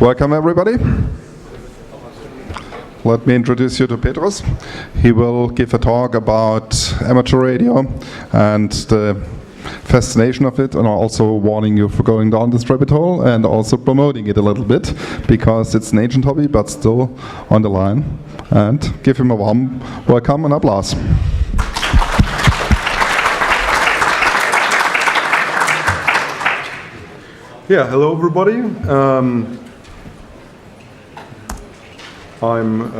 Welcome everybody. Let me introduce you to Petrus. He will give a talk about amateur radio and the fascination of it, and also warning you for going down this rabbit hole and also promoting it a little bit because it's an ancient hobby but still on the line. And give him a warm welcome and applause. Yeah, hello everybody. I'm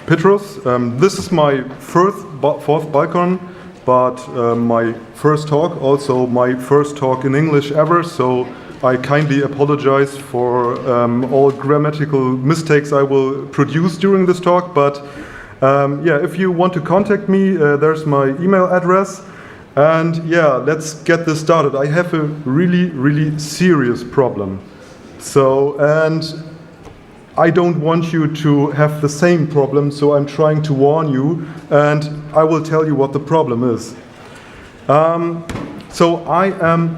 Petrus. This is my fourth BalCCon, but my first talk, also my first talk in English ever, so I kindly apologize for all grammatical mistakes I will produce during this talk, but yeah, if you want to contact me, there's my email address. And yeah, let's get this started. I have a really serious problem. And I don't want you to have the same problem, so I'm trying to warn you, and I will tell you what the problem is. So I am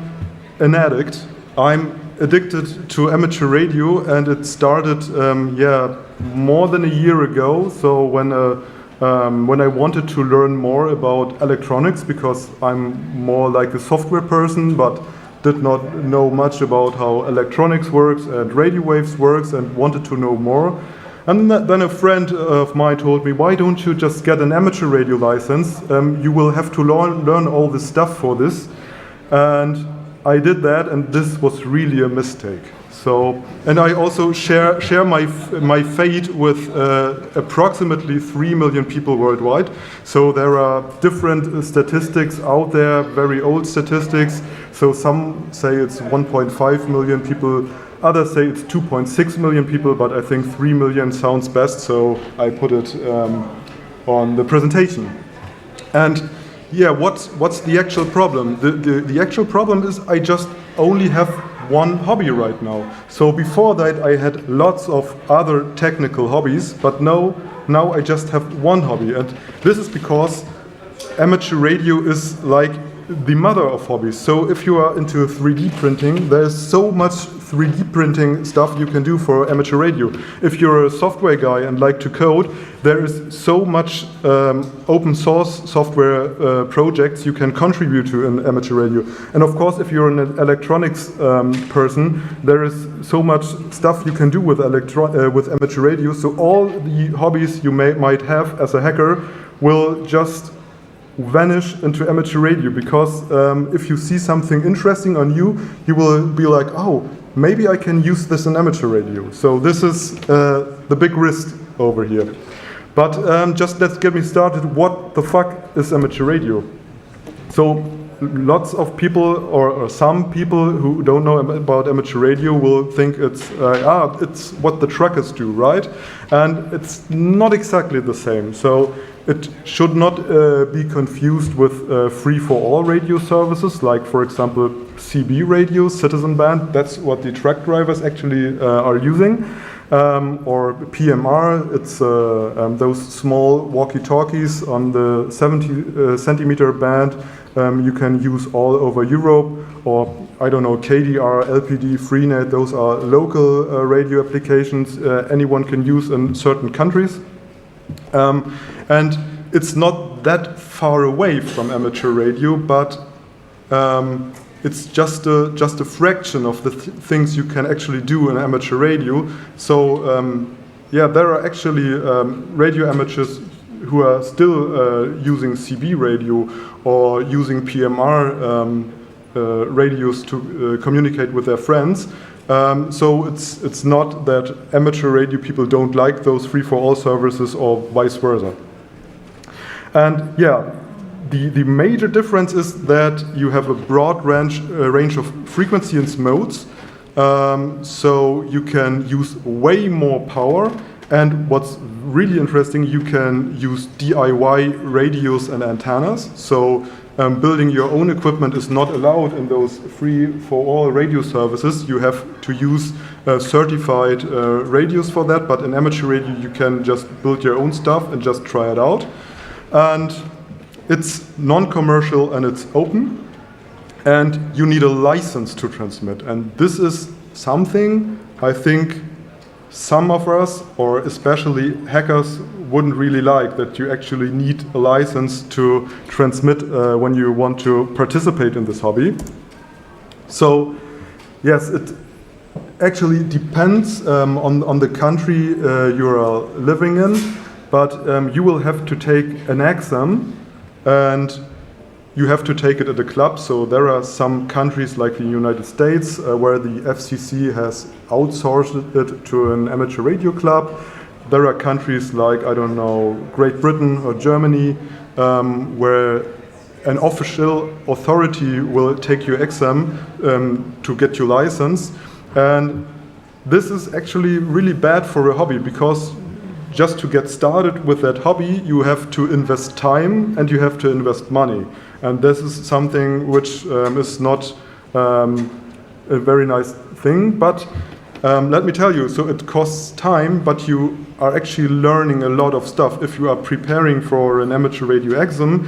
an addict. I'm addicted to amateur radio, and it started yeah, more than a year ago. So when I wanted to learn more about electronics, because I'm more like a software person, but did not know much about how electronics works and radio waves works, and wanted to know more. And then a friend of mine told me, why don't you just get an amateur radio license? You will have to learn all this stuff for this. And I did that, and this was really a mistake. So, and I also share my fate with approximately 3 million people worldwide. So there are different statistics out there, very old statistics. So some say it's 1.5 million people, others say it's 2.6 million people, but I think 3 million sounds best, so I put it on the presentation. And yeah, what's the actual problem? The actual problem is I just only have one hobby right now. So before that I had lots of other technical hobbies, but now I just have one hobby. And this is because amateur radio is like the mother of hobbies. So if you are into 3D printing, there's so much 3D printing stuff you can do for amateur radio. If you're a software guy and like to code, there is so much open source software projects you can contribute to in amateur radio. And of course, if you're an electronics person, there is so much stuff you can do with amateur radio. So all the hobbies you might have as a hacker will just vanish into amateur radio, because if you see something interesting on you will be like, oh, maybe I can use this in amateur radio. So this is the big risk over here. But just let's get me started. What the fuck is amateur radio? So lots of people, or some people who don't know about amateur radio will think it's what the truckers do, right? And it's not exactly the same. So it should not be confused with free-for-all radio services, like, for example, CB radio, citizen band. That's what the truck drivers actually are using. Or PMR, it's those small walkie-talkies on the 70 centimeter band you can use all over Europe. Or, I don't know, KDR, LPD, Freenet, those are local radio applications anyone can use in certain countries. And it's not that far away from amateur radio, but it's just a fraction of the things you can actually do in amateur radio. So yeah, there are actually radio amateurs who are still using CB radio or using PMR radios to communicate with their friends. So it's not that amateur radio people don't like those free-for-all services or vice versa. And yeah, the major difference is that you have a broad range of frequency and modes. So you can use way more power. And what's really interesting, you can use DIY radios and antennas. So building your own equipment is not allowed in those free-for-all radio services. You have to use certified radios for that, but in amateur radio you can just build your own stuff and just try it out. And it's non-commercial and it's open, and you need a license to transmit. And this is something I think some of us, or especially hackers, wouldn't really like that you actually need a license to transmit when you want to participate in this hobby. So, yes, it actually depends on the country you are living in, but you will have to take an exam, and you have to take it at a club. So there are some countries like the United States where the FCC has outsourced it to an amateur radio club. There are countries like, I don't know, Great Britain or Germany, where an official authority will take your exam to get your license. And this is actually really bad for a hobby, because just to get started with that hobby, you have to invest time and you have to invest money. And this is something which is not a very nice thing, but let me tell you, so it costs time, but you are actually learning a lot of stuff. If you are preparing for an amateur radio exam,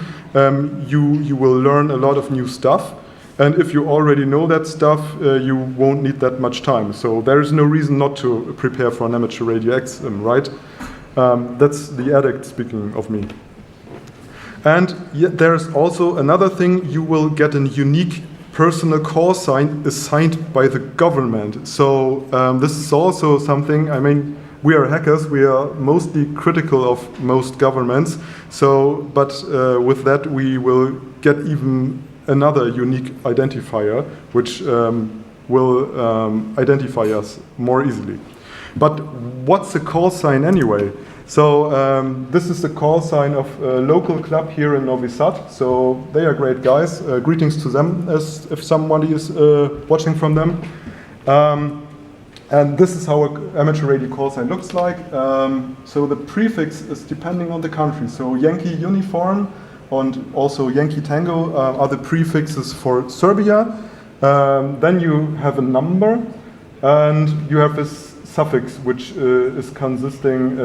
you will learn a lot of new stuff. And if you already know that stuff, you won't need that much time. So there is no reason not to prepare for an amateur radio exam, right? That's the addict speaking of me. And yet there's also another thing: you will get a unique personal call sign assigned by the government. So this is also something, I mean, we are hackers, we are mostly critical of most governments. So, but with that we will get even another unique identifier, which will identify us more easily. But what's a call sign anyway? So this is the call sign of a local club here in Novi Sad. So they are great guys. Greetings to them, as if somebody is watching from them. And this is how an amateur radio call sign looks like. So the prefix is depending on the country. So Yankee Uniform and also Yankee Tango are the prefixes for Serbia. Then you have a number, and you have this suffix, which is consisting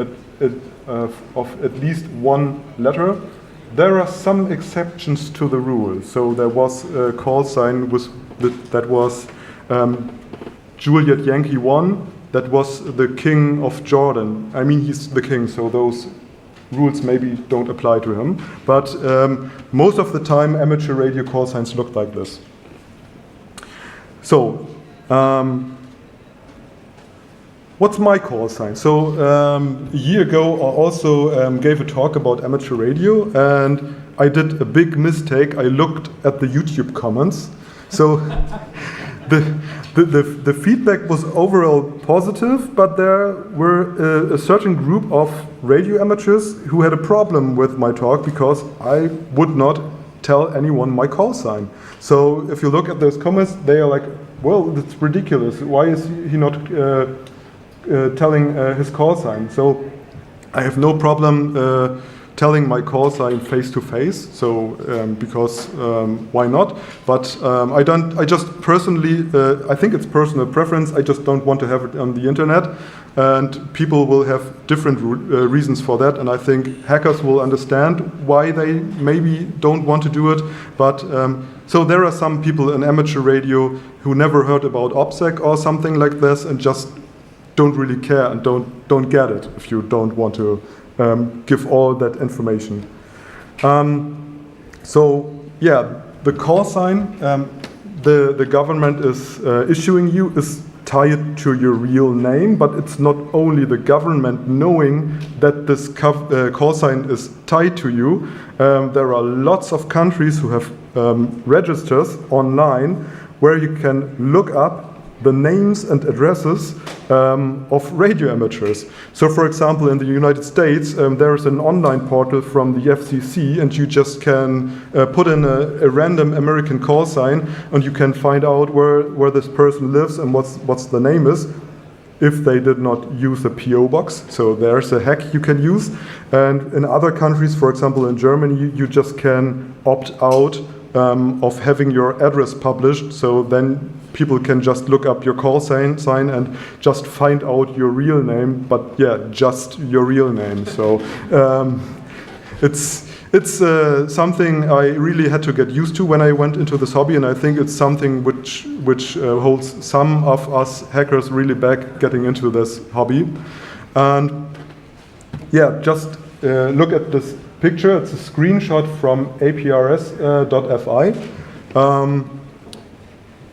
of at least one letter. There are some exceptions to the rule. So there was a call sign that was Juliet Yankee 1, that was the king of Jordan. I mean, he's the king, so those rules maybe don't apply to him. But most of the time, amateur radio call signs look like this. So, what's my call sign? So a year ago I also gave a talk about amateur radio, and I did a big mistake. I looked at the YouTube comments. So the feedback was overall positive, but there were a certain group of radio amateurs who had a problem with my talk because I would not tell anyone my call sign. So if you look at those comments, they are like, well, it's ridiculous. Why is he not telling his call sign? So I have no problem telling my call sign face to face. So because why not? But I just personally, I think it's personal preference. I just don't want to have it on the internet, and people will have different reasons for that. And I think hackers will understand why they maybe don't want to do it. But so there are some people in amateur radio who never heard about OPSEC or something like this, and just don't really care and don't get it if you don't want to give all that information. So yeah, the call sign the government is issuing you is tied to your real name, but it's not only the government knowing that this call sign is tied to you. There are lots of countries who have registers online where you can look up the names and addresses of radio amateurs. So for example, in the United States, there is an online portal from the FCC, and you just can put in a random American call sign, and you can find out where this person lives and what's the name is, if they did not use a PO box. So there's a hack you can use. And in other countries, for example in Germany, you just can opt out of having your address published, so then people can just look up your call sign and just find out your real name, but yeah, just your real name. So it's It's something I really had to get used to when I went into this hobby, and I think it's something which holds some of us hackers really back getting into this hobby. And yeah, just look at this picture. It's a screenshot from aprs.fi.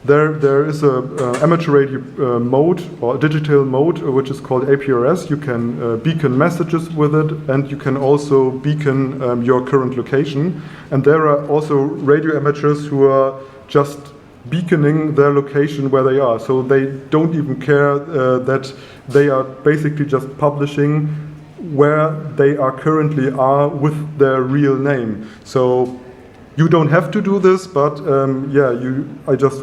There is a amateur radio mode or digital mode which is called APRS. You can beacon messages with it, and you can also beacon your current location. And there are also radio amateurs who are just beaconing their location where they are. So they don't even care that they are basically just publishing where they are currently are with their real name. So you don't have to do this, but yeah, I just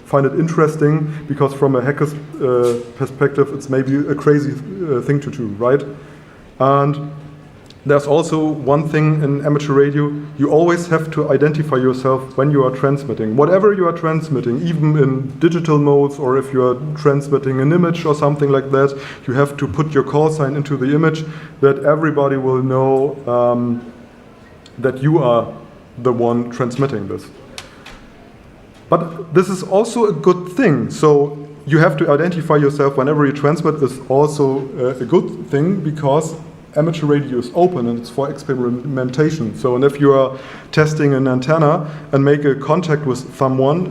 find it interesting because from a hacker's perspective, it's maybe a crazy thing to do, right? And there's also one thing in amateur radio: you always have to identify yourself when you are transmitting. Whatever you are transmitting, even in digital modes, or if you are transmitting an image or something like that, you have to put your call sign into the image that everybody will know that you are the one transmitting this. But this is also a good thing. So you have to identify yourself whenever you transmit is also a good thing, because amateur radio is open and it's for experimentation. So, and if you are testing an antenna and make a contact with someone,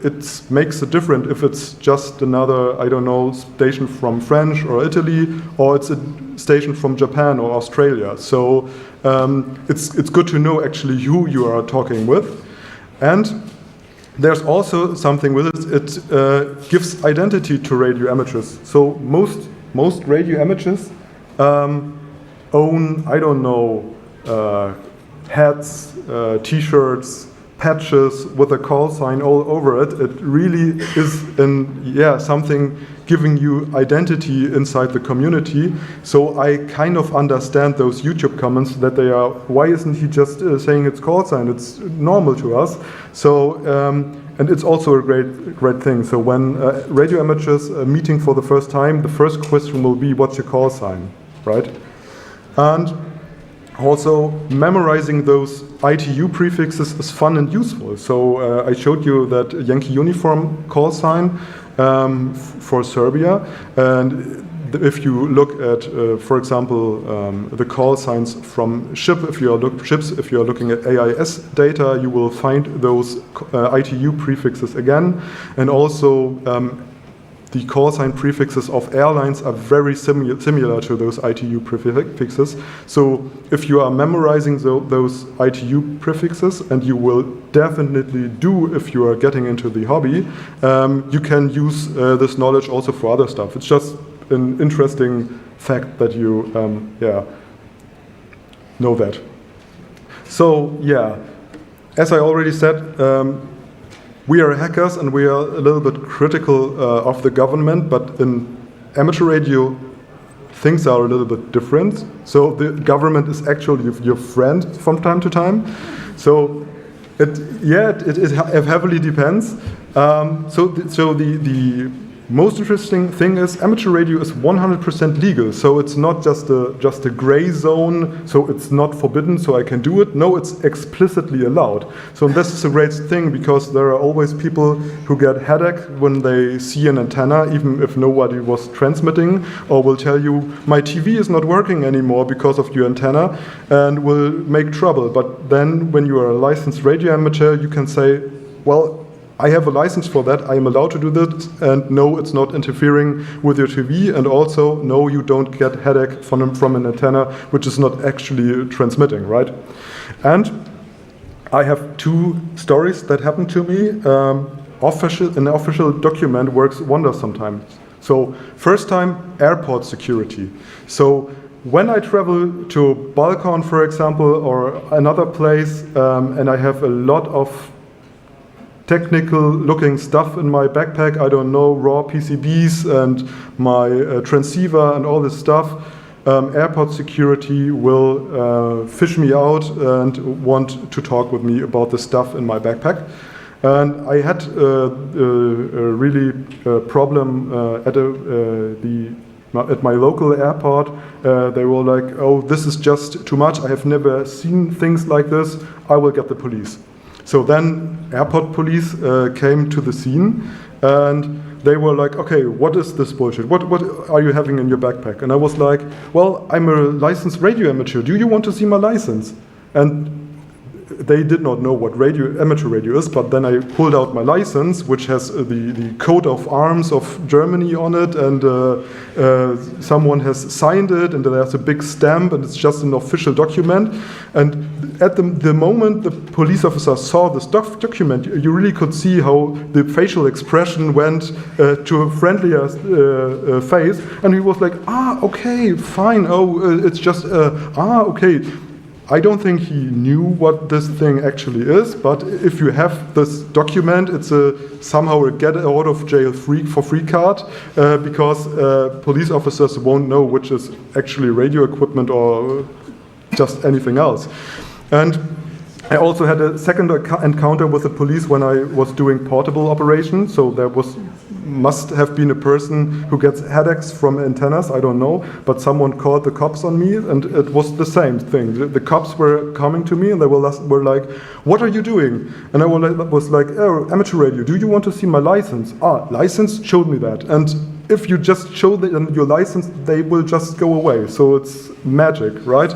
it makes a difference if it's just another, I don't know, station from France or Italy, or it's a station from Japan or Australia. So it's good to know actually who you are talking with. And there's also something with it. It gives identity to radio amateurs. So most radio amateurs own, I don't know, hats, T-shirts, patches with a call sign all over it. It really is something giving you identity inside the community. So I kind of understand those YouTube comments that they are, why isn't he just saying it's call sign? It's normal to us. So and it's also a great thing. So when radio amateurs are meeting for the first time, the first question will be, what's your call sign, right? And also memorizing those ITU prefixes is fun and useful. So I showed you that Yankee uniform call sign for Serbia, and if you look at, for example, the call signs from ships, if you are looking at AIS data, you will find those ITU prefixes again, and also the call sign prefixes of airlines are very similar to those ITU prefixes. So if you are memorizing those ITU prefixes, and you will definitely do if you are getting into the hobby, you can use this knowledge also for other stuff. It's just an interesting fact that you know that. So yeah, as I already said, we are hackers and we are a little bit critical of the government, but in amateur radio, things are a little bit different. So the government is actually your friend from time to time. So it heavily depends. So the most interesting thing is amateur radio is 100% legal, so it's not just a gray zone, so it's not forbidden, so I can do it. No, it's explicitly allowed. So this is a great thing, because there are always people who get headache when they see an antenna, even if nobody was transmitting, or will tell you, my TV is not working anymore because of your antenna, and will make trouble. But then when you are a licensed radio amateur, you can say, well, I have a license for that, I am allowed to do this, and no, it's not interfering with your TV, and also, no, you don't get headache from an antenna which is not actually transmitting, right? And I have two stories that happened to me. An official document works wonders sometimes. So, first time, airport security. So, when I travel to BalCCon, for example, or another place, and I have a lot of technical looking stuff in my backpack, I don't know, raw PCBs and my transceiver and all this stuff, airport security will fish me out and want to talk with me about the stuff in my backpack. And I had a really problem at the at my local airport, they were like, oh, this is just too much. I have never seen things like this. I will get the police. So then airport police came to the scene, and they were like, okay, what is this bullshit? What are you having in your backpack? And I was like, well, I'm a licensed radio amateur. Do you want to see my license? And they did not know what amateur radio is, but then I pulled out my license, which has the coat of arms of Germany on it, and someone has signed it, and there's a big stamp, and it's just an official document. And at the moment the police officer saw this document, you really could see how the facial expression went to a friendlier face, and he was like, okay, fine, it's just, okay. I don't think he knew what this thing actually is, but if you have this document, it's somehow a get out of jail for free card, because police officers won't know which is actually radio equipment or just anything else. And I also had a second encounter with the police when I was doing portable operations. So there must have been a person who gets headaches from antennas, I don't know, but someone called the cops on me, and it was the same thing. The cops were coming to me, and they were like, what are you doing? And I was like, oh, amateur radio, do you want to see my license? License, showed me that. And if you just show them your license, they will just go away. So it's magic, right?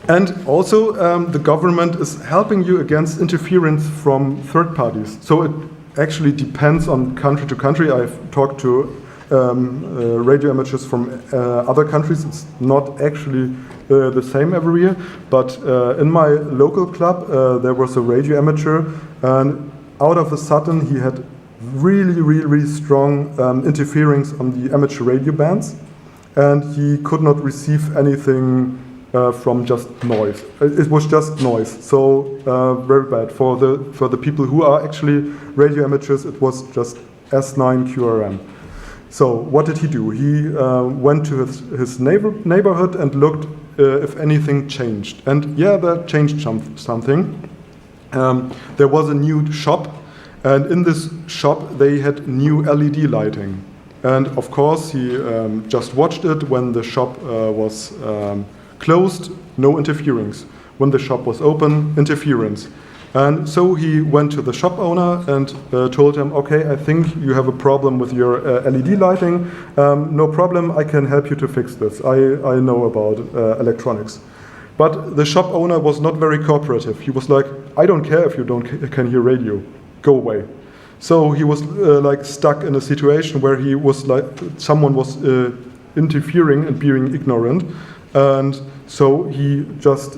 And also, the government is helping you against interference from third parties. So it actually depends on country to country. I've talked to radio amateurs from other countries. It's not actually the same every year. But in my local club, there was a radio amateur, and out of a sudden he had really strong interference on the amateur radio bands, and he could not receive anything from just noise. It was just noise, so very bad. For the people who are actually radio amateurs, it was just S9 QRM. So what did he do? He went to his neighborhood and looked if anything changed. And yeah, that changed something. There was a new shop, and in this shop they had new LED lighting. And of course he just watched it. When the shop was closed, no interference. When the shop was open, interference. And so he went to the shop owner and told him, okay, I think you have a problem with your LED lighting. No problem, I can help you to fix this. I know about electronics. But the shop owner was not very cooperative. He was like, I don't care if you can hear radio. Go away. So he was like stuck in a situation where he was like, someone was interfering and being ignorant. And so he just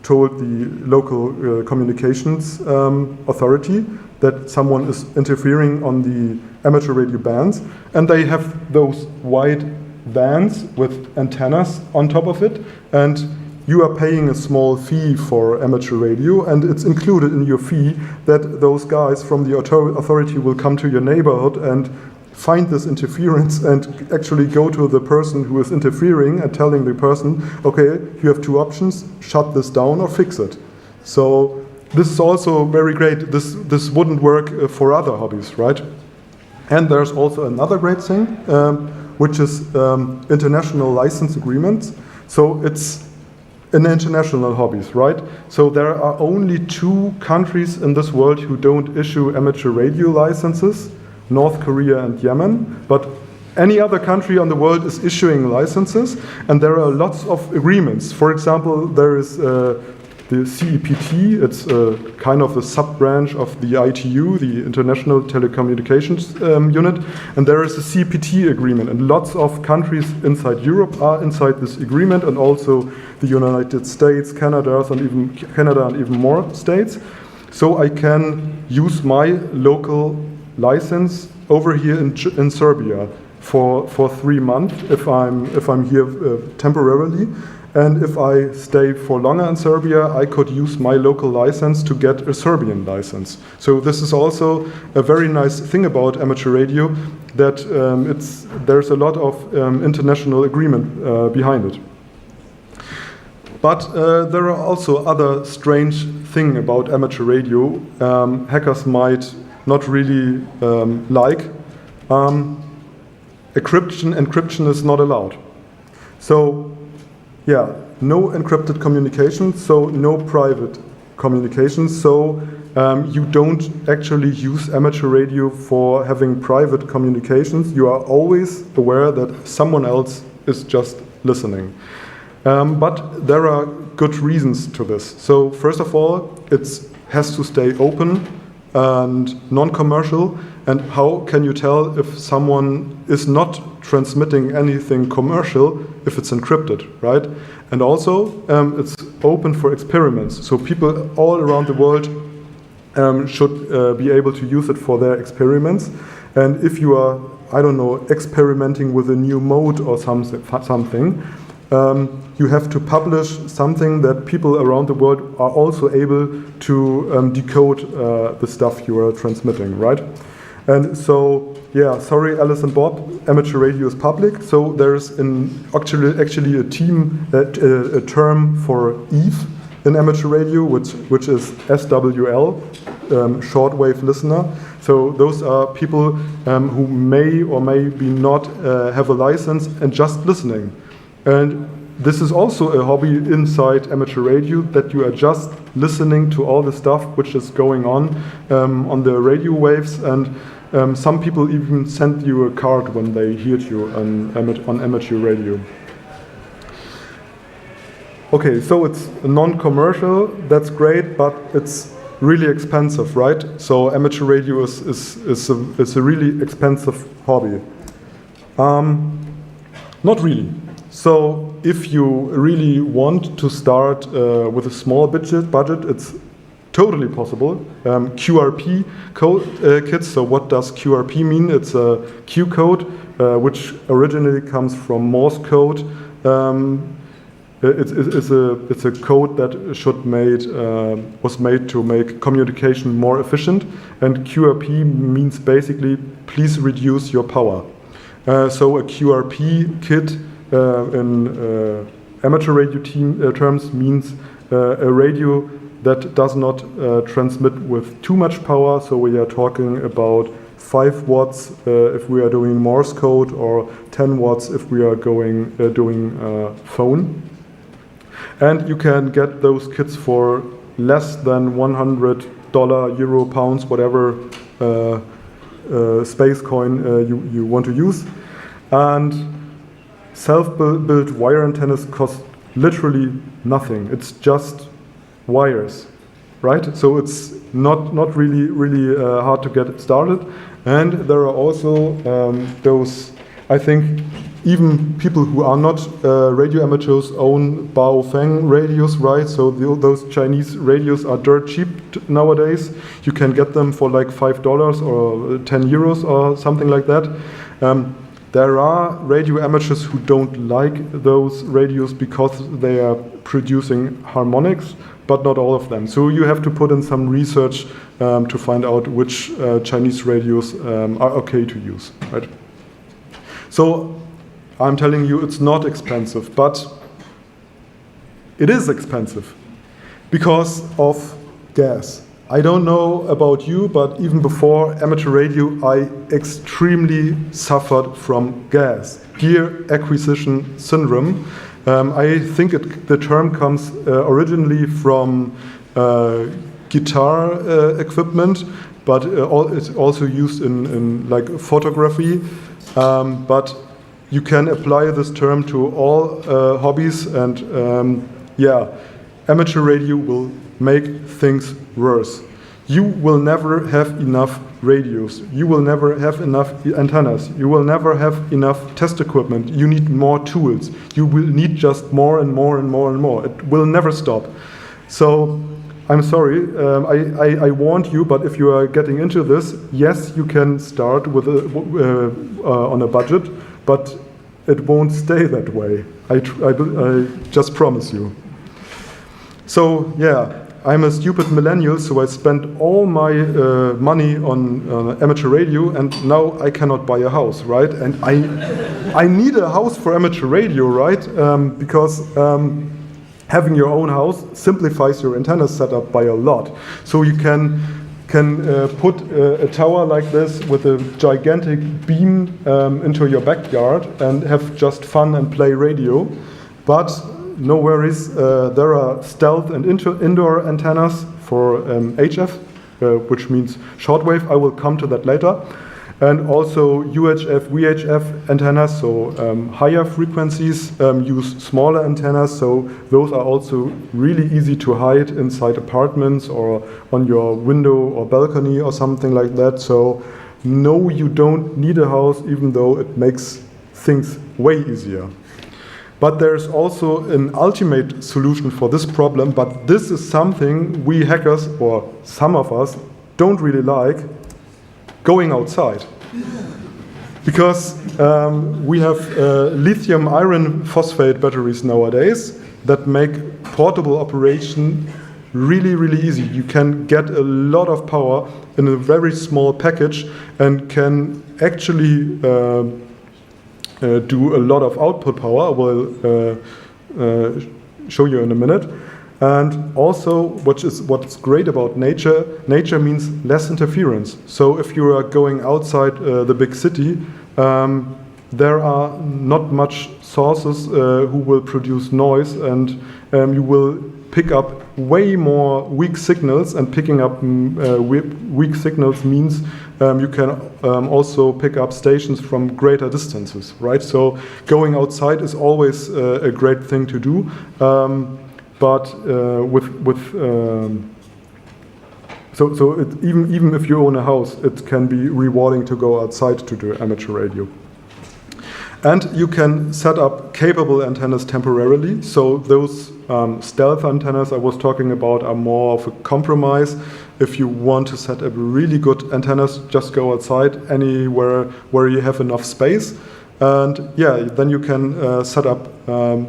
told the local communications authority that someone is interfering on the amateur radio bands, and they have those white vans with antennas on top of it, and you are paying a small fee for amateur radio, and it's included in your fee that those guys from the authority will come to your neighborhood and find this interference and actually go to the person who is interfering and telling the person, okay, you have two options, shut this down or fix it. So this is also very great. This wouldn't work for other hobbies, right? And there's also another great thing, which is international license agreements. So it's in international hobbies, right? So there are only 2 countries in this world who don't issue amateur radio licenses, North Korea and Yemen, but any other country on the world is issuing licenses, and there are lots of agreements. For example, there is the CEPT, it's kind of a sub-branch of the ITU, the International Telecommunications Unit, and there is a CEPT agreement, and lots of countries inside Europe are inside this agreement, and also the United States, Canada, and even more states. So I can use my local license over here in Serbia for 3 months if I'm here temporarily, and if I stay for longer in Serbia, I could use my local license to get a Serbian license. So this is also a very nice thing about amateur radio, that there's a lot of international agreement behind it. But there are also other strange things about amateur radio hackers might not really like. encryption is not allowed. So, yeah, no encrypted communication, so no private communication. So you don't actually use amateur radio for having private communications. You are always aware that someone else is just listening. But there are good reasons to this. So first of all, it has to stay open and non-commercial. And how can you tell if someone is not transmitting anything commercial if it's encrypted, right? And also, it's open for experiments. So people all around the world should be able to use it for their experiments. And if you are, I don't know, experimenting with a new mode or something, you have to publish something that people around the world are also able to decode the stuff you are transmitting, right? And so, yeah, sorry, Alice and Bob, amateur radio is public. So there's actually a term for ETH in amateur radio, which is SWL, shortwave listener. So those are people who may or may not have a license and just listening. And this is also a hobby inside amateur radio, that you are just listening to all the stuff which is going on the radio waves. And some people even send you a card when they hear you on amateur radio. Okay, so it's non-commercial, that's great, but it's really expensive, right? So amateur radio is a really expensive hobby. Not really. So if you really want to start with a small budget, it's totally possible. QRP kits, so what does QRP mean? It's a Q code, which originally comes from Morse code. It's a code that was made to make communication more efficient, and QRP means basically, please reduce your power. So a QRP kit in amateur radio terms means a radio that does not transmit with too much power. So we are talking about 5 watts if we are doing Morse code, or 10 watts if we are doing phone. And you can get those kits for less than $100, euro, pounds, whatever space coin you want to use. And self-built wire antennas cost literally nothing. It's just wires, right? So it's not really hard to get started. And there are also those, I think, even people who are not radio amateurs own Baofeng radios, right? So those Chinese radios are dirt cheap nowadays. You can get them for like $5 or 10 euros or something like that. There are radio amateurs who don't like those radios because they are producing harmonics, but not all of them. So you have to put in some research to find out which Chinese radios are okay to use, right? So I'm telling you, it's not expensive, but it is expensive because of gas. I don't know about you, but even before amateur radio, I extremely suffered from gas, gear acquisition syndrome. I think the term comes originally from guitar equipment, but it's also used in like photography. But you can apply this term to all hobbies, and yeah, amateur radio will make things worse. You will never have enough radios. You will never have enough antennas. You will never have enough test equipment. You need more tools. You will need just more and more and more and more. It will never stop. So I'm sorry, I warned you, but if you are getting into this, yes, you can start with on a budget, but it won't stay that way. I just promise you. So yeah, I'm a stupid millennial, so I spent all my money on amateur radio, and now I cannot buy a house, right? And I need a house for amateur radio, right? Because having your own house simplifies your antenna setup by a lot. So you can can put a tower like this with a gigantic beam into your backyard and have just fun and play radio. But no worries, there are stealth and indoor antennas for HF, which means shortwave. I will come to that later. And also UHF, VHF antennas, so higher frequencies use smaller antennas, so those are also really easy to hide inside apartments or on your window or balcony or something like that. So no, you don't need a house, even though it makes things way easier. But there's also an ultimate solution for this problem, but this is something we hackers, or some of us, don't really like: going outside. Because we have lithium iron phosphate batteries nowadays that make portable operation really, really easy. You can get a lot of power in a very small package and can actually do a lot of output power. I will show you in a minute. And also, what's great about nature means less interference. So if you are going outside the big city, there are not much sources who will produce noise, and you will pick up way more weak signals, and picking up weak signals means you can also pick up stations from greater distances, right? So going outside is always a great thing to do. But even if you own a house, it can be rewarding to go outside to do amateur radio. And you can set up capable antennas temporarily. So those stealth antennas I was talking about are more of a compromise. If you want to set up really good antennas, just go outside anywhere where you have enough space. And yeah, then you can set up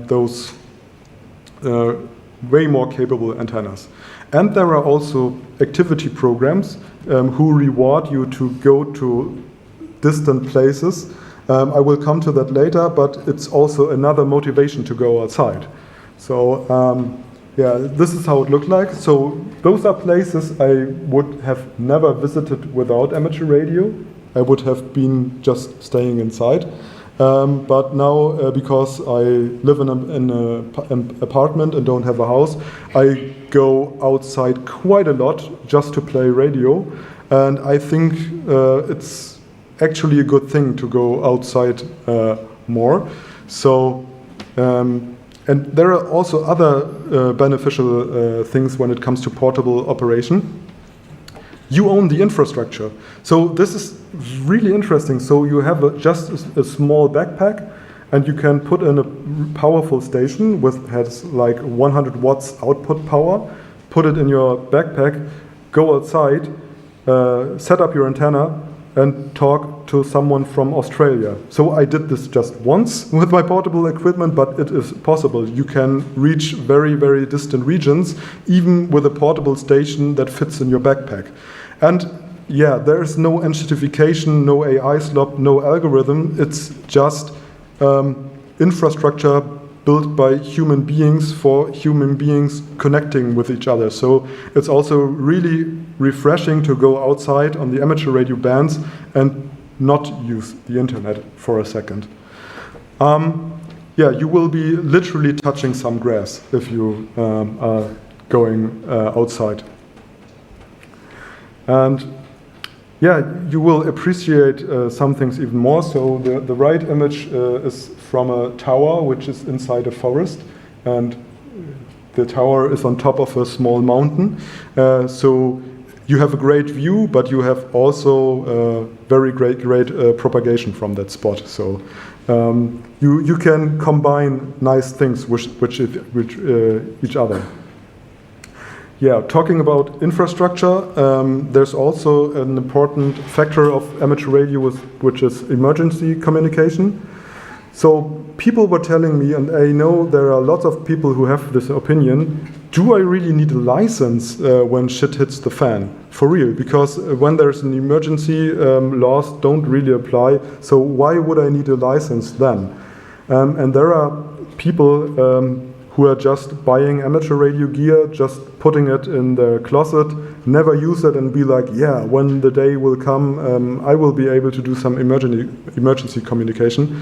those way more capable antennas. And there are also activity programs who reward you to go to distant places. I will come to that later, but it's also another motivation to go outside. So yeah, this is how it looked like. So those are places I would have never visited without amateur radio. I would have been just staying inside. But now, because I live in an apartment and don't have a house, I go outside quite a lot just to play radio. And I think it's actually a good thing to go outside more. So, and there are also other beneficial things when it comes to portable operation. You own the infrastructure. So this is really interesting. So you have just a small backpack, and you can put in a powerful station with has like 100 watts output power, put it in your backpack, go outside, set up your antenna, and talk to someone from Australia. So I did this just once with my portable equipment, but it is possible. You can reach very, very distant regions, even with a portable station that fits in your backpack. And yeah, there is no enshittification, no AI slop, no algorithm. It's just infrastructure built by human beings for human beings connecting with each other. So it's also really refreshing to go outside on the amateur radio bands and not use the internet for a second. Yeah, you will be literally touching some grass if you are going outside. And yeah, you will appreciate some things even more. So the right image is from a tower which is inside a forest, and the tower is on top of a small mountain. So you have a great view, but you have also very great propagation from that spot. So you can combine nice things with each other. Yeah, talking about infrastructure, there's also an important factor of amateur radio, which is emergency communication. So people were telling me, and I know there are lots of people who have this opinion, do I really need a license when shit hits the fan? For real, because when there's an emergency, laws don't really apply, so why would I need a license then? And there are people who are just buying amateur radio gear, just putting it in their closet, never use it and be like, yeah, when the day will come, I will be able to do some emergency communication.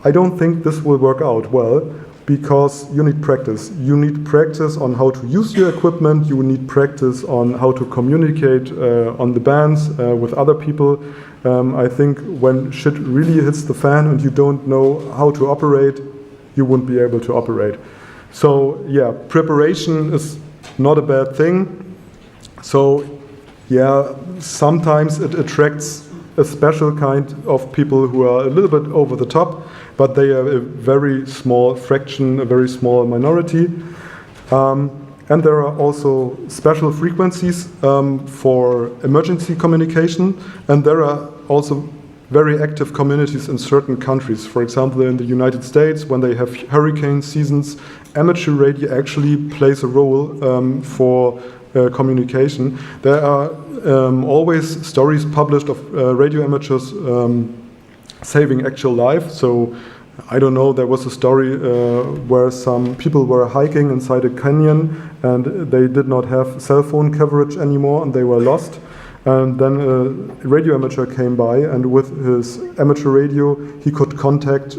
I don't think this will work out well, because you need practice. You need practice on how to use your equipment, you need practice on how to communicate on the bands with other people. I think when shit really hits the fan and you don't know how to operate, you won't be able to operate. So yeah, preparation is not a bad thing. So yeah, sometimes it attracts a special kind of people who are a little bit over the top, but they are a very small fraction, a very small minority. And there are also special frequencies for emergency communication, and there are also very active communities in certain countries. For example, in the United States, when they have hurricane seasons, amateur radio actually plays a role for communication. There are always stories published of radio amateurs saving actual lives. So I don't know, there was a story where some people were hiking inside a canyon and they did not have cell phone coverage anymore and they were lost. And then a radio amateur came by, and with his amateur radio he could contact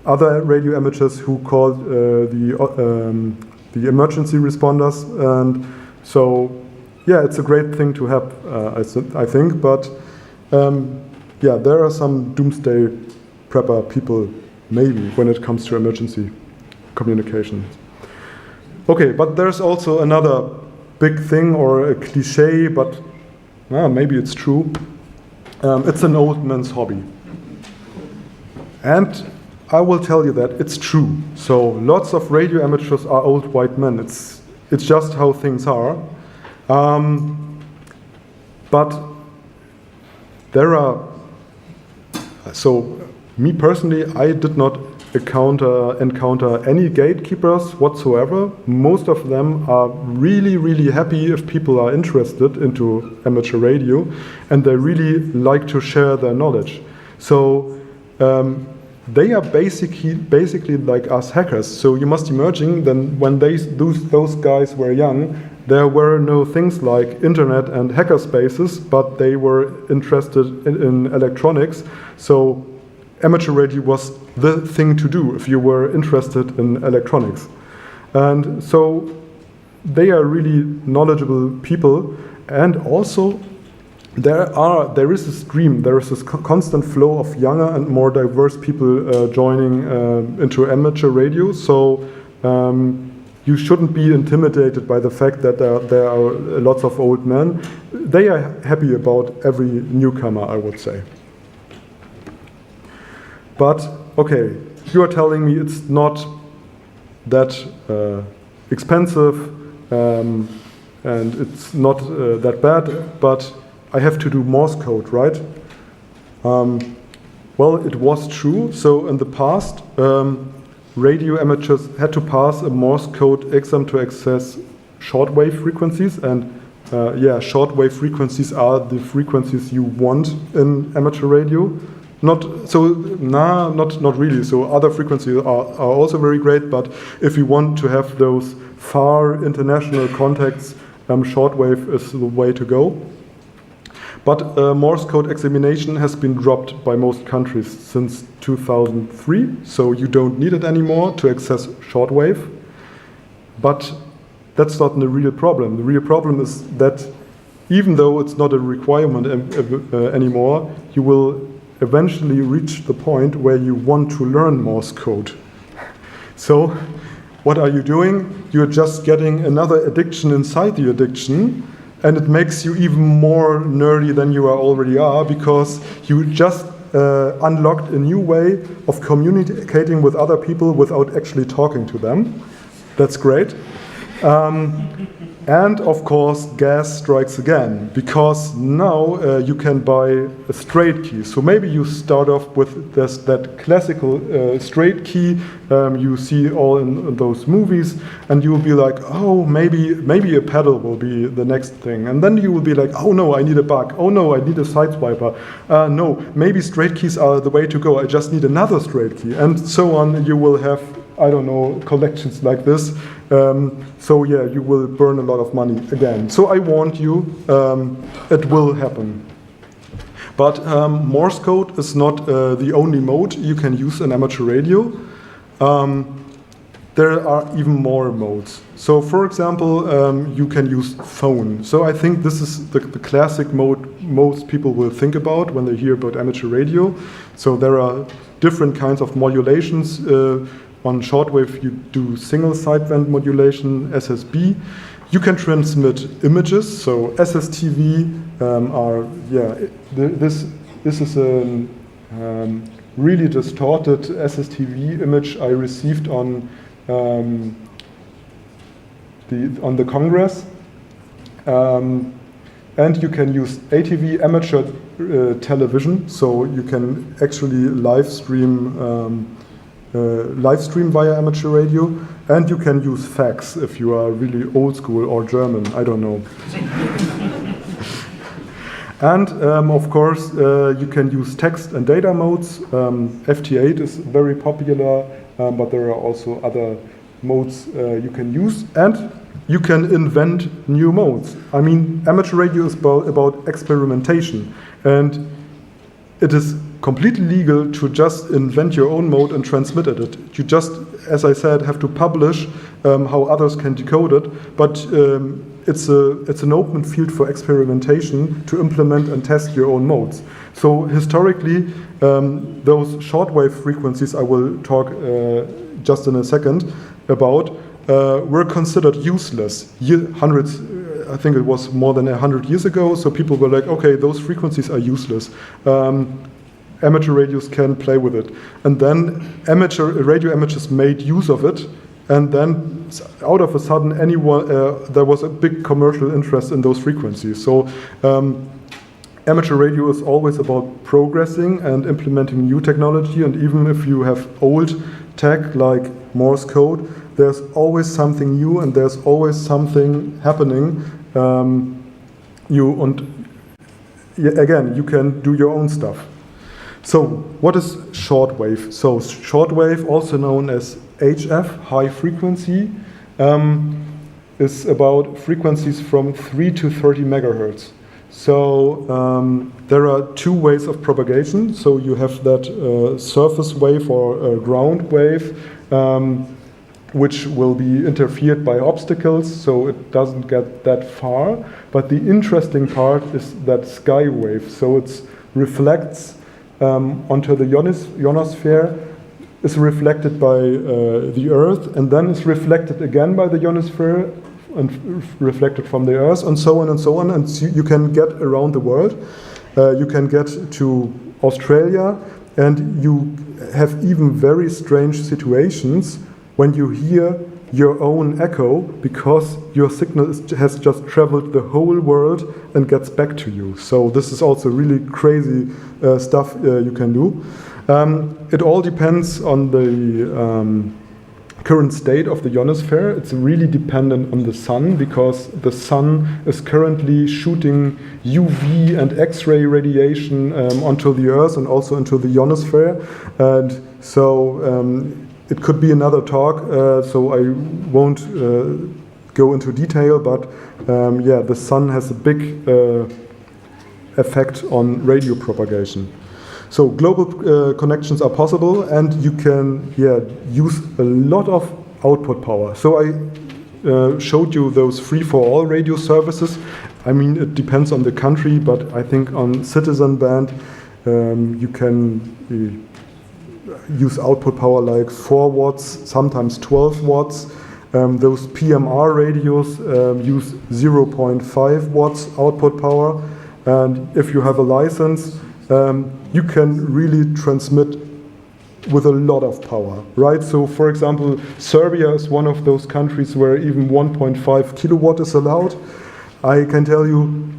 other radio amateurs who called the emergency responders. And so yeah, it's a great thing to have, I think, but yeah, there are some doomsday prepper people, maybe, when it comes to emergency communication. Okay, but there's also another big thing, or a cliche, but maybe it's true. It's an old man's hobby. And I will tell you that it's true. So lots of radio amateurs are old white men. It's just how things are. But there are, so me personally, I did not encounter any gatekeepers whatsoever. Most of them are really, really happy if people are interested into amateur radio, and they really like to share their knowledge. So they are basically like us hackers. So you must imagine then when those guys were young, there were no things like internet and hacker spaces, but they were interested in electronics. So amateur radio was the thing to do if you were interested in electronics. And so they are really knowledgeable people, and also there is a stream, there is this constant flow of younger and more diverse people joining into amateur radio. So you shouldn't be intimidated by the fact that there are lots of old men. They are happy about every newcomer, I would say. But, okay, you are telling me it's not that expensive and it's not that bad, but I have to do Morse code, right? Well, it was true. So in the past, radio amateurs had to pass a Morse code exam to access shortwave frequencies, and yeah, shortwave frequencies are the frequencies you want in amateur radio. Not really. So other frequencies are also very great, but if you want to have those far international contacts, shortwave is the way to go. But Morse code examination has been dropped by most countries since 2003, so you don't need it anymore to access shortwave. But that's not the real problem. The real problem is that even though it's not a requirement anymore, you will eventually reach the point where you want to learn Morse code. So what are you doing? You're just getting another addiction inside the addiction, and it makes you even more nerdy than you already are, because you just unlocked a new way of communicating with other people without actually talking to them. That's great. And of course, gas strikes again, because now you can buy a straight key. So maybe you start off with that classical straight key you see all in those movies, and you will be like, oh, maybe a pedal will be the next thing. And then you will be like, oh no, I need a bug. Oh no, I need a sideswiper. No, maybe straight keys are the way to go. I just need another straight key. And so on. You will have I don't know, collections like this. So yeah, you will burn a lot of money again. So I warned you, it will happen. But Morse code is not the only mode you can use in amateur radio. There are even more modes. So for example, you can use phone. So I think this is the classic mode most people will think about when they hear about amateur radio. So there are different kinds of modulations. On shortwave you do single sideband modulation, SSB. You can transmit images, so SSTV are, this is a really distorted SSTV image I received on the Congress. And you can use ATV amateur television, so you can actually live stream via amateur radio, and you can use fax if you are really old school or German, I don't know. And of course you can use text and data modes. FT8 is very popular, but there are also other modes you can use, and you can invent new modes. I mean, amateur radio is about experimentation, and it is completely legal to just invent your own mode and transmit it. You just, as I said, have to publish how others can decode it, but it's an open field for experimentation to implement and test your own modes. So historically, those shortwave frequencies I will talk just in a second about were considered useless. I think it was more than 100 years ago, so people were like, okay, those frequencies are useless. Amateur radios can play with it. And then radio amateurs made use of it, and then out of a sudden there was a big commercial interest in those frequencies. So amateur radio is always about progressing and implementing new technology, and even if you have old tech like Morse code, there's always something new and there's always something happening. Again, you can do your own stuff. So what is shortwave? So shortwave, also known as HF, high frequency, is about frequencies from 3 to 30 megahertz. So there are two ways of propagation. So you have that surface wave or ground wave, which will be interfered by obstacles, so it doesn't get that far. But the interesting part is that sky wave. So it reflects onto the ionosphere, is reflected by the Earth, and then is reflected again by the ionosphere and reflected from the Earth, and so on and so on. And so you can get around the world. You can get to Australia, and you have even very strange situations when you hear your own echo, because your signal has just traveled the whole world and gets back to you. So this is also really crazy stuff you can do. It all depends on the current state of the ionosphere. It's really dependent on the sun, because the sun is currently shooting UV and X-ray radiation onto the Earth and also into the ionosphere. And so it could be another talk, so I won't go into detail, but yeah, the sun has a big effect on radio propagation. So global connections are possible, and you can use a lot of output power. So I showed you those free-for-all radio services. I mean, it depends on the country, but I think on citizen band you can use output power like 4 watts, sometimes 12 watts. Those PMR radios use 0.5 watts output power, and if you have a license, you can really transmit with a lot of power, right? So for example, Serbia is one of those countries where even 1.5 kilowatt is allowed. I can tell you,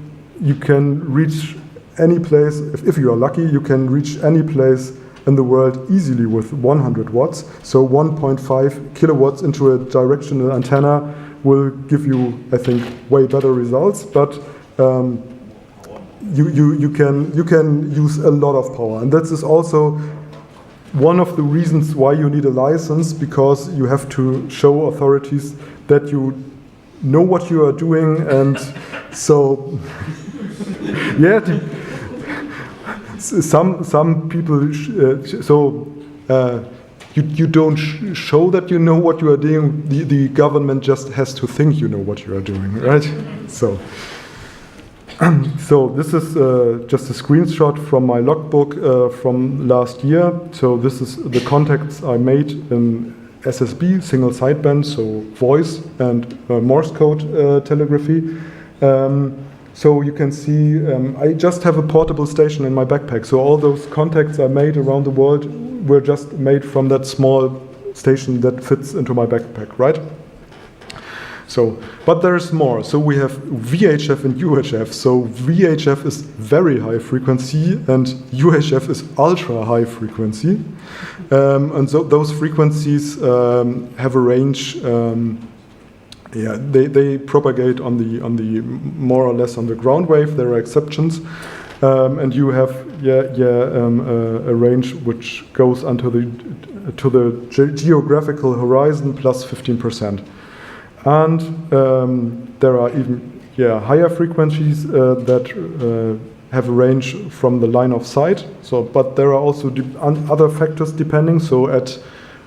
you can reach any place, if you are lucky, you can reach any place in the world easily with 100 watts. So 1.5 kilowatts into a directional antenna will give you, I think, way better results, but you can use a lot of power. And that is also one of the reasons why you need a license, because you have to show authorities that you know what you are doing, and so yeah, some people you don't show that you know what you are doing. The government just has to think you know what you are doing, right? So this is just a screenshot from my logbook from last year. So this is the contacts I made in SSB, single sideband, so voice and Morse code telegraphy. So you can see I just have a portable station in my backpack. So all those contacts I made around the world were just made from that small station that fits into my backpack, right? So, but there's more. So we have VHF and UHF. So VHF is very high frequency and UHF is ultra high frequency. And so those frequencies have a range. They propagate on the more or less on the ground wave. There are exceptions, and you have a range which goes to the geographical horizon plus 15%. And there are even higher frequencies that have a range from the line of sight. So, but there are also other factors depending. So at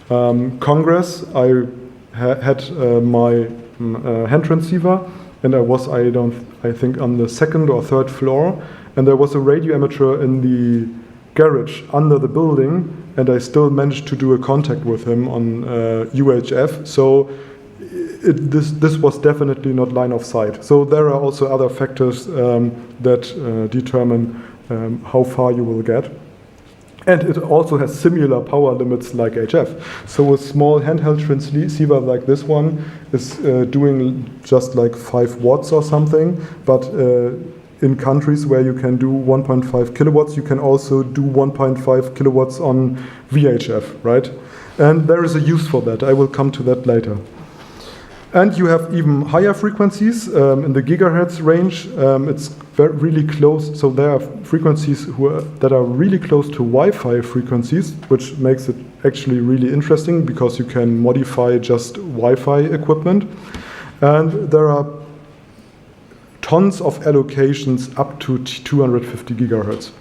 Congress, I had my hand transceiver, and I think on the second or third floor, and there was a radio amateur in the garage under the building, and I still managed to do a contact with him on UHF. So this was definitely not line of sight. So there are also other factors that determine how far you will get. And it also has similar power limits like HF. So a small handheld transceiver like this one is doing just like 5 watts or something, but in countries where you can do 1.5 kilowatts, you can also do 1.5 kilowatts on VHF, right? And there is a use for that. I will come to that later. And you have even higher frequencies in the gigahertz range. It's really close. So there are frequencies that are really close to Wi-Fi frequencies, which makes it actually really interesting because you can modify just Wi-Fi equipment. And there are tons of allocations up to 250 gigahertz.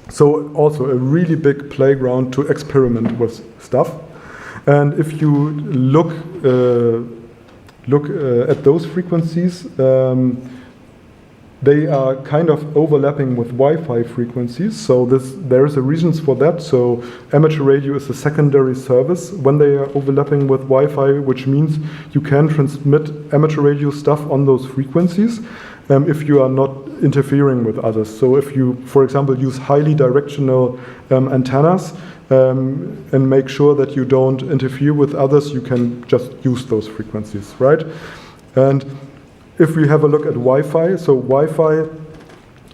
So also a really big playground to experiment with stuff. And if you look at those frequencies, they are kind of overlapping with Wi-Fi frequencies. So there is a reasons for that. So amateur radio is a secondary service when they are overlapping with Wi-Fi, which means you can transmit amateur radio stuff on those frequencies if you are not interfering with others. So if you, for example, use highly directional antennas, and make sure that you don't interfere with others, you can just use those frequencies, right? And if we have a look at Wi-Fi, so Wi-Fi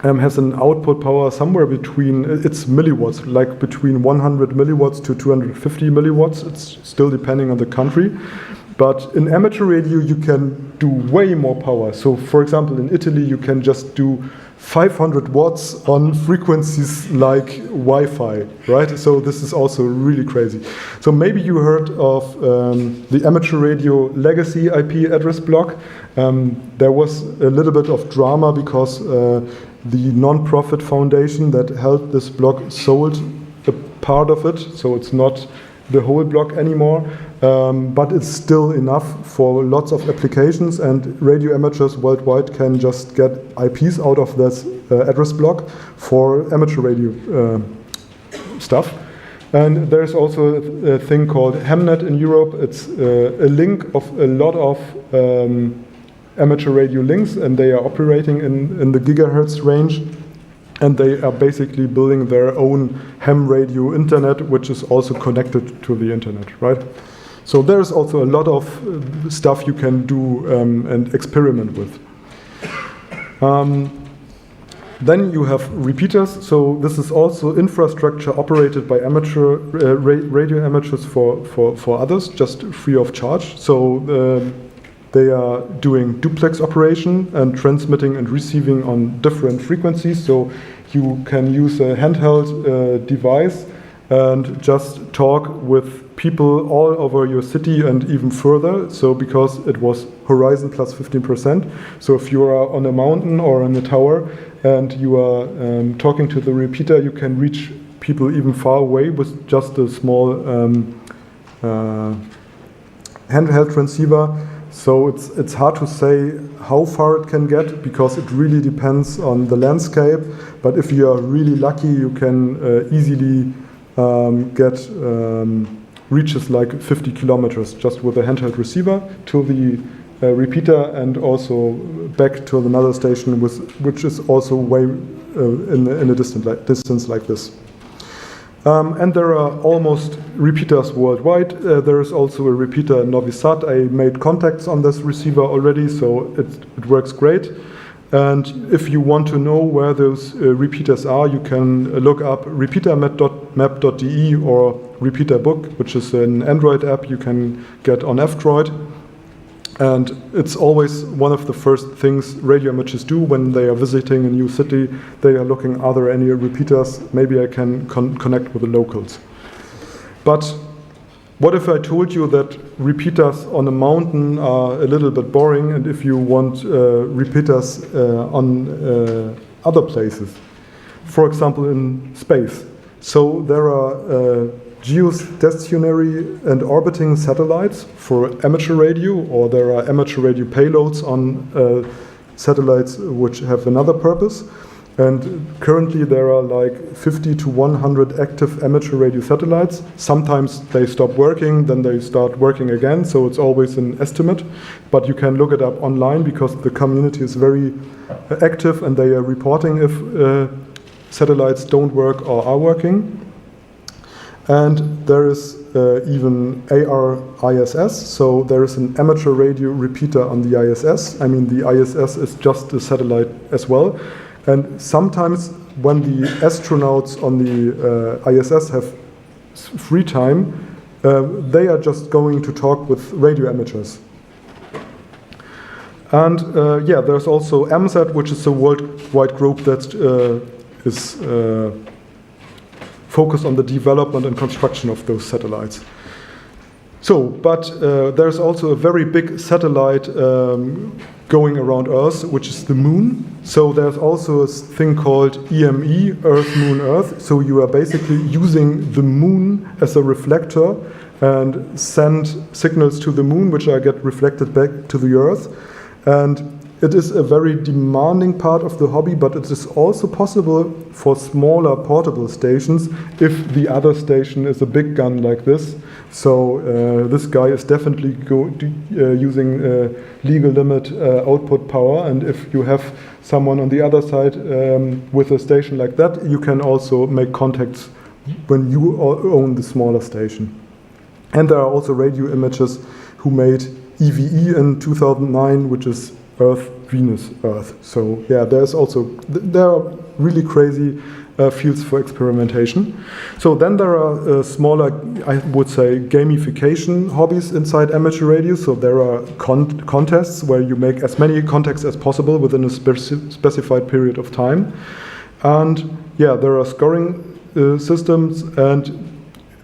has an output power somewhere between, it's milliwatts, like between 100 milliwatts to 250 milliwatts. It's still depending on the country. But in amateur radio, you can do way more power. So for example, in Italy, you can just do 500 watts on frequencies like Wi-Fi, right? So this is also really crazy. So maybe you heard of the amateur radio legacy IP address block. There was a little bit of drama because the non-profit foundation that held this block sold a part of it, so it's not the whole block anymore, but it's still enough for lots of applications, and radio amateurs worldwide can just get IPs out of this address block for amateur radio stuff. And there's also a thing called Hemnet in Europe. It's a link of a lot of amateur radio links, and they are operating in the gigahertz range. And they are basically building their own ham radio internet, which is also connected to the internet, right? So there's also a lot of stuff you can do and experiment with. Then you have repeaters. So this is also infrastructure operated by amateur radio amateurs for others, just free of charge. So they are doing duplex operation and transmitting and receiving on different frequencies. So you can use a handheld device and just talk with people all over your city and even further. So because it was horizon plus 15%. So if you are on a mountain or in a tower and you are talking to the repeater, you can reach people even far away with just a small handheld transceiver. So it's hard to say how far it can get because it really depends on the landscape. But if you are really lucky, you can easily get reaches like 50 kilometers just with a handheld receiver to the repeater and also back to another station which is also way in a distance like this. And there are almost repeaters worldwide. There is also a repeater in Novi Sad. I made contacts on this receiver already, so it works great. And if you want to know where those repeaters are, you can look up repeatermap.de or Repeater Book, which is an Android app you can get on F-Droid. And it's always one of the first things radio amateurs do when they are visiting a new city. They are looking, are there any repeaters? Maybe I can connect with the locals. But what if I told you that repeaters on a mountain are a little bit boring, and if you want repeaters on other places, for example in space? So there are geostationary and orbiting satellites for amateur radio, or there are amateur radio payloads on satellites which have another purpose. And currently there are like 50 to 100 active amateur radio satellites. Sometimes they stop working, then they start working again, so it's always an estimate. But you can look it up online because the community is very active and they are reporting if satellites don't work or are working. And there is even AR-ISS, so there is an amateur radio repeater on the ISS. I mean, the ISS is just a satellite as well. And sometimes when the astronauts on the ISS have free time, they are just going to talk with radio amateurs. And yeah, there's also AMSAT, which is a worldwide group that is focused on the development and construction of those satellites. So, but there's also a very big satellite going around Earth, which is the Moon. So there's also a thing called EME, Earth, Moon, Earth. So you are basically using the Moon as a reflector and send signals to the Moon, which are get reflected back to the Earth. And it is a very demanding part of the hobby, but it is also possible for smaller portable stations if the other station is a big gun like this. So this guy is definitely using legal limit output power, and if you have someone on the other side with a station like that, you can also make contacts when you own the smaller station. And there are also radio imagers who made EVE in 2009, which is Earth, Venus, Earth. So yeah, there are really crazy fields for experimentation. So then there are smaller, I would say, gamification hobbies inside amateur radio. So there are contests where you make as many contacts as possible within a specified period of time. And yeah, there are scoring systems and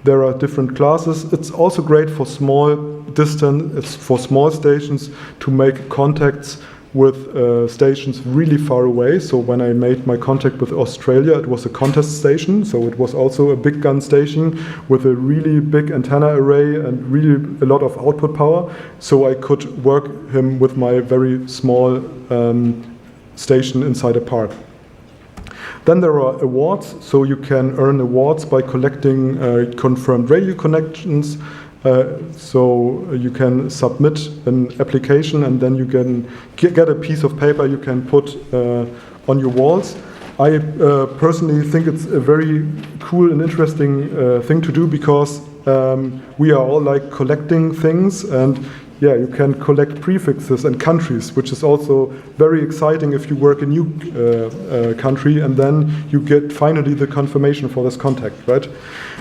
there are different classes. It's also great for small distance, it's for small stations to make contacts with stations really far away. So when I made my contact with Australia, it was a contest station, so it was also a big gun station with a really big antenna array and really a lot of output power. So I could work him with my very small station inside a park. Then there are awards, so you can earn awards by collecting confirmed radio connections. So you can submit an application and then you can get a piece of paper you can put on your walls. I personally think it's a very cool and interesting thing to do because we are all like collecting things, and yeah, you can collect prefixes and countries, which is also very exciting if you work in a new country and then you get finally the confirmation for this contact, right?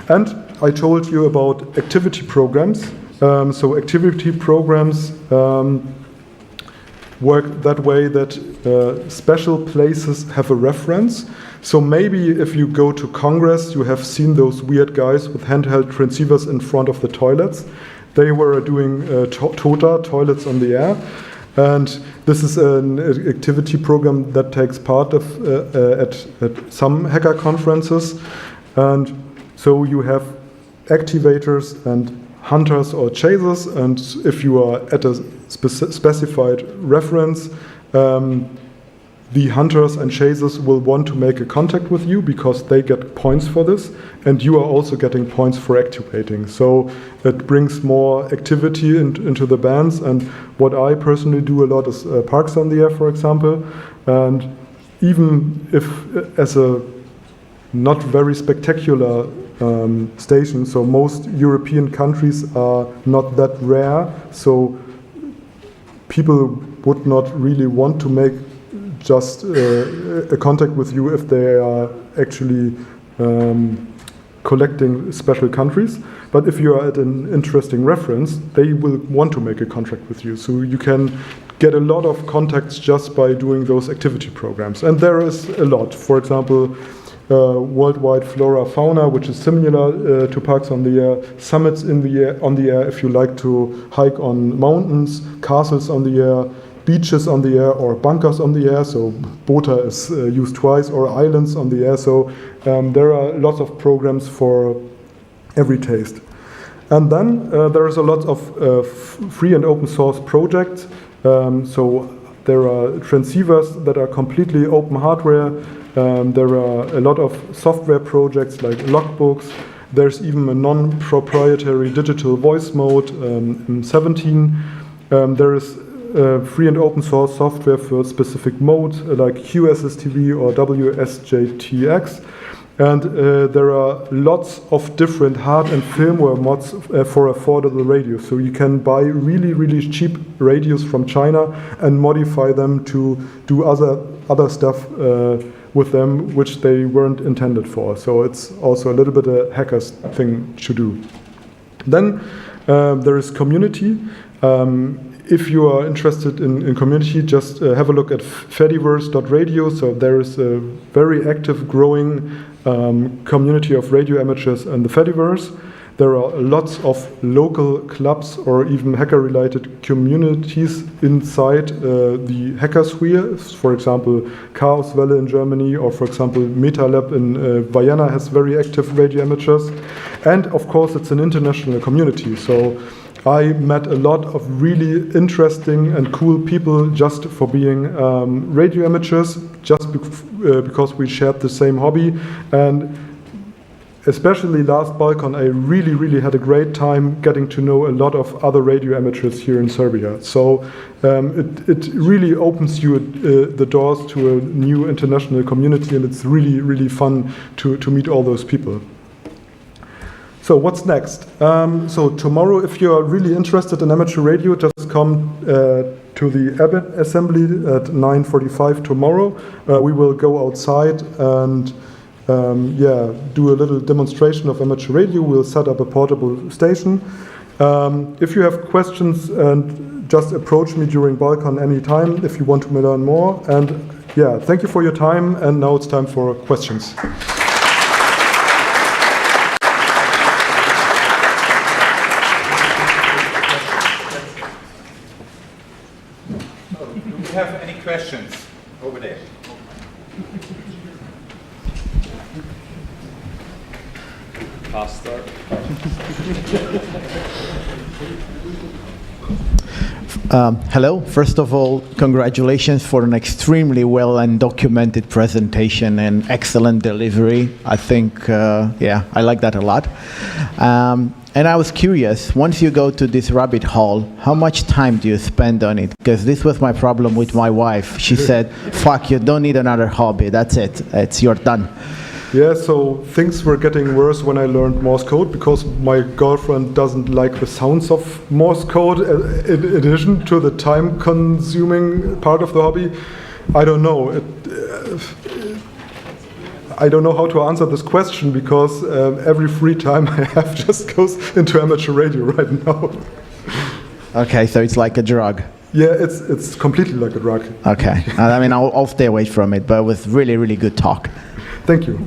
And I told you about activity programs. So activity programs work that way that special places have a reference. So maybe if you go to Congress, you have seen those weird guys with handheld transceivers in front of the toilets. They were doing TOTA, toilets on the air. And this is an activity program that takes part of at some hacker conferences. And so you have activators and hunters or chasers, and if you are at a specified reference, the hunters and chasers will want to make a contact with you because they get points for this, and you are also getting points for activating. So it brings more activity into the bands, and what I personally do a lot is parks on the air, for example, and even if as a not very spectacular station, so most European countries are not that rare, so people would not really want to make just a contact with you if they are actually collecting special countries. But if you are at an interesting reference, they will want to make a contract with you. So you can get a lot of contacts just by doing those activity programs. And there is a lot. For example, worldwide flora fauna, which is similar to parks on the air, summits on the air if you like to hike on mountains, castles on the air, beaches on the air, or bunkers on the air. So BOTA is used twice, or islands on the air. So there are lots of programs for every taste. And then there is a lot of free and open source projects. So there are transceivers that are completely open hardware. There are a lot of software projects like logbooks. There's even a non-proprietary digital voice mode in 17. There is free and open source software for specific modes like QSSTV or WSJTX. And there are lots of different hard and firmware mods for affordable radios. So you can buy really, really cheap radios from China and modify them to do other stuff with them, which they weren't intended for. So it's also a little bit a hacker's thing to do. Then there is community. If you are interested in community, just have a look at fediverse.radio. So there is a very active, growing community of radio amateurs in the Fediverse. There are lots of local clubs or even hacker-related communities inside the hackersphere. For example, Chaoswelle in Germany, or for example, MetaLab in Vienna has very active radio amateurs. And of course, it's an international community. So I met a lot of really interesting and cool people just for being radio amateurs, just because we shared the same hobby. And especially last BalCon, I really, really had a great time getting to know a lot of other radio amateurs here in Serbia. So it really opens you the doors to a new international community, and it's really, really fun to meet all those people. So what's next? So tomorrow, if you are really interested in amateur radio, just come to the Abbott assembly at 9:45 tomorrow. We will go outside and do a little demonstration of amateur radio. We'll set up a portable station. If you have questions, and just approach me during BalCon anytime if you want to learn more. And yeah, thank you for your time. And now it's time for questions. Do you have any questions over there? Pastor. Hello. First of all, congratulations for an extremely well and documented presentation and excellent delivery. I think, I like that a lot. And I was curious, once you go to this rabbit hole, how much time do you spend on it? Because this was my problem with my wife. She said, fuck, you don't need another hobby. That's it. You're done. Yeah, so things were getting worse when I learned Morse code, because my girlfriend doesn't like the sounds of Morse code in addition to the time-consuming part of the hobby. I don't know. I don't know how to answer this question, because every free time I have just goes into amateur radio right now. Okay, so it's like a drug. Yeah, it's completely like a drug. Okay. I mean, I'll stay away from it, but with really, really good talk. Thank you.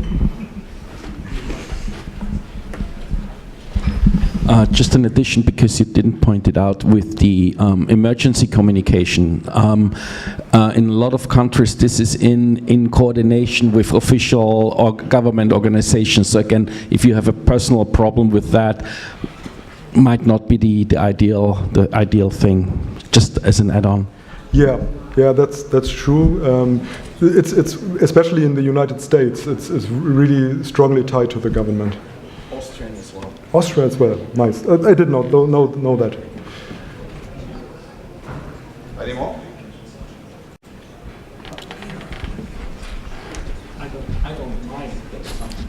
Just an addition, because you didn't point it out, with the emergency communication. In a lot of countries, this is in coordination with official or government organizations. So again, if you have a personal problem with that, might not be the ideal thing. Just as an add-on. Yeah, that's true. It's especially in the United States. It's really strongly tied to the government. Austrian as well. Austria as well. Nice. I did not know that. Any more? I don't mind. That's something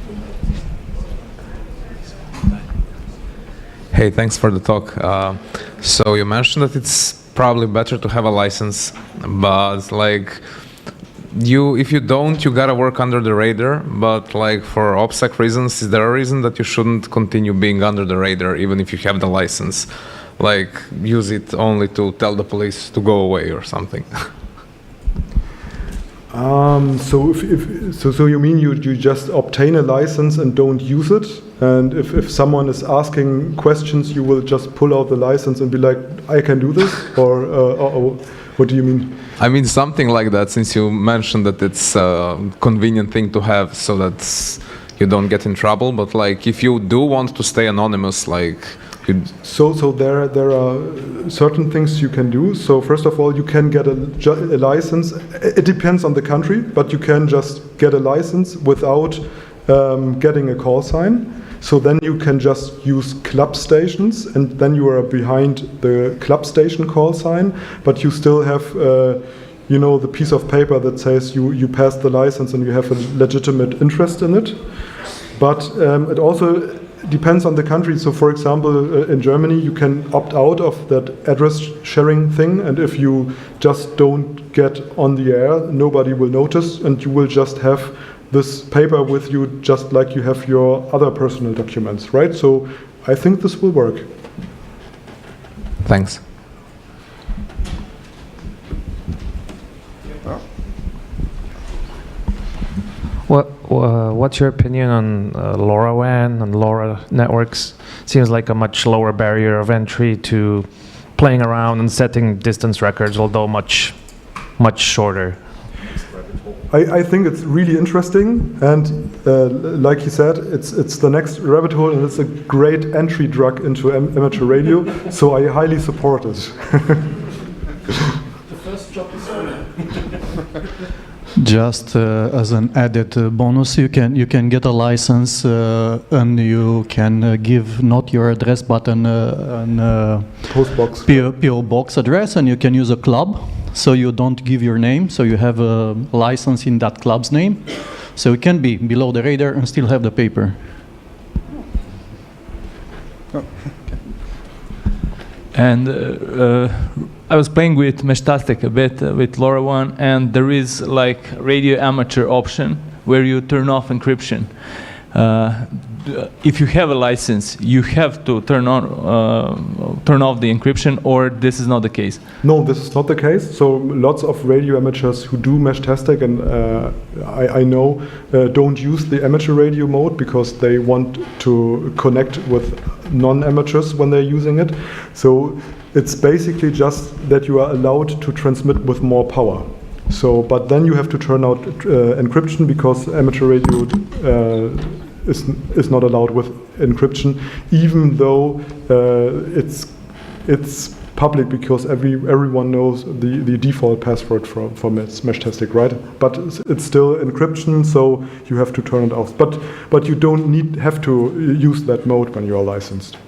Hey, thanks for the talk. So you mentioned that it's probably better to have a license, but like if you don't, you gotta work under the radar. But like for OPSEC reasons, is there a reason that you shouldn't continue being under the radar even if you have the license? Like use it only to tell the police to go away or something? So you mean you just obtain a license and don't use it? And if someone is asking questions, you will just pull out the license and be like, I can do this? Or what do you mean? I mean something like that, since you mentioned that it's a convenient thing to have so that you don't get in trouble. But like if you do want to stay anonymous, like So there are certain things you can do. So first of all, you can get a license. It depends on the country, but you can just get a license without getting a call sign. So then you can just use club stations, and then you are behind the club station call sign, but you still have the piece of paper that says you passed the license and you have a legitimate interest in it. But it also depends on the country. So for example, in Germany, you can opt out of that address sharing thing, and if you just don't get on the air, nobody will notice, and you will just have this paper with you just like you have your other personal documents, right? So I think this will work. Thanks. What's your opinion on LoRaWAN and LoRa networks? Seems like a much lower barrier of entry to playing around and setting distance records, although much shorter. I think it's really interesting, and like you said, it's the next rabbit hole, and it's a great entry drug into amateur radio. So I highly support it. The first job is Just as an added bonus, you can get a license and you can give not your address but an Postbox. PO box address, and you can use a club. So you don't give your name, so you have a license in that club's name. So it can be below the radar and still have the paper. And I was playing with Meshtastic a bit with LoRaWAN, and there is like radio amateur option where you turn off encryption. If you have a license, you have to turn off the encryption, or this is not the case? No, this is not the case. So lots of radio amateurs who do Meshtastic, and I know, don't use the amateur radio mode because they want to connect with non-amateurs when they're using it. So it's basically just that you are allowed to transmit with more power. So, but then you have to turn out encryption, because amateur radio is not allowed with encryption, even though it's public, because everyone knows the default password for Meshtastic, right? But it's still encryption, so you have to turn it off. But you don't have to use that mode when you are licensed.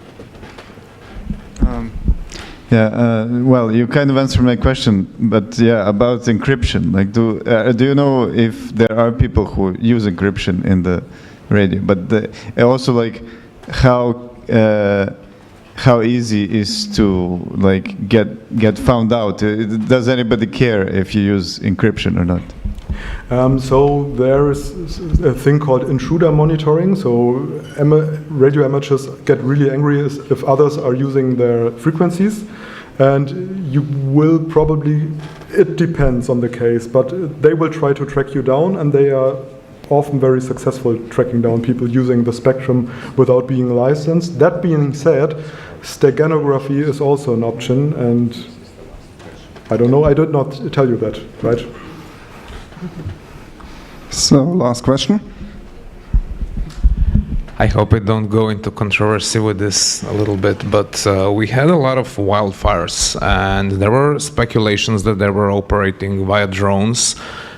Well, you kind of answered my question, but yeah, about encryption. Like, do you know if there are people who use encryption in the radio? But also, like, how easy is to like get found out? Does anybody care if you use encryption or not? So there is a thing called intruder monitoring. So radio amateurs get really angry if others are using their frequencies, and you will probably, it depends on the case, but they will try to track you down, and they are often very successful tracking down people using the spectrum without being licensed. That being said, steganography is also an option, and I don't know, I did not tell you that, right? So, last question. I hope I don't go into controversy with this a little bit, but we had a lot of wildfires, and there were speculations that they were operating via drones.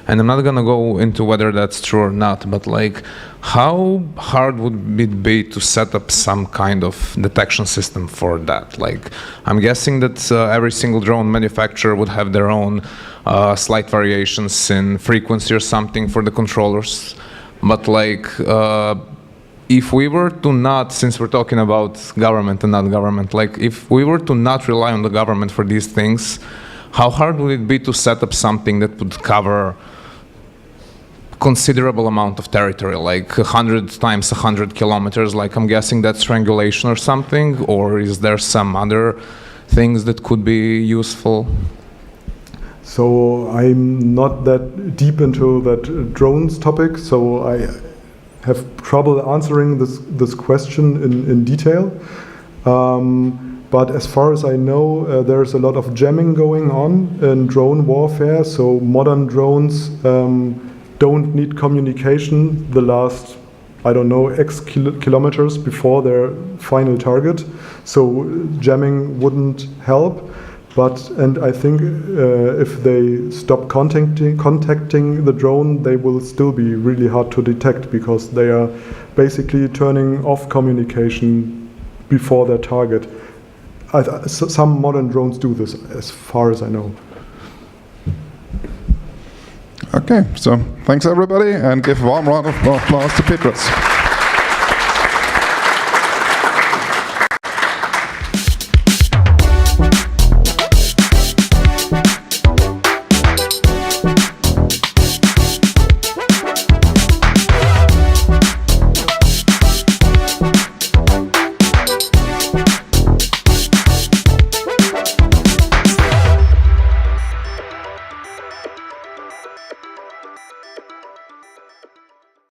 And I'm not gonna go into whether that's true or not, but like, how hard would it be to set up some kind of detection system for that? Like, I'm guessing that every single drone manufacturer would have their own slight variations in frequency or something for the controllers. But like, if we were to not, since we're talking about government and not government, like if we were to not rely on the government for these things, how hard would it be to set up something that would cover considerable amount of territory, like 100 times 100 kilometers? Like, I'm guessing that's triangulation or something, or is there some other things that could be useful? So I'm not that deep into that drones topic, so I have trouble answering this question in detail. But as far as I know, there's a lot of jamming going on in drone warfare, so modern drones don't need communication the last, I don't know, X kilometers before their final target. So jamming wouldn't help. And I think if they stop contacting the drone, they will still be really hard to detect, because they are basically turning off communication before their target. Some modern drones do this, as far as I know. Okay, so thanks everybody, and give a warm round of applause to Petrus.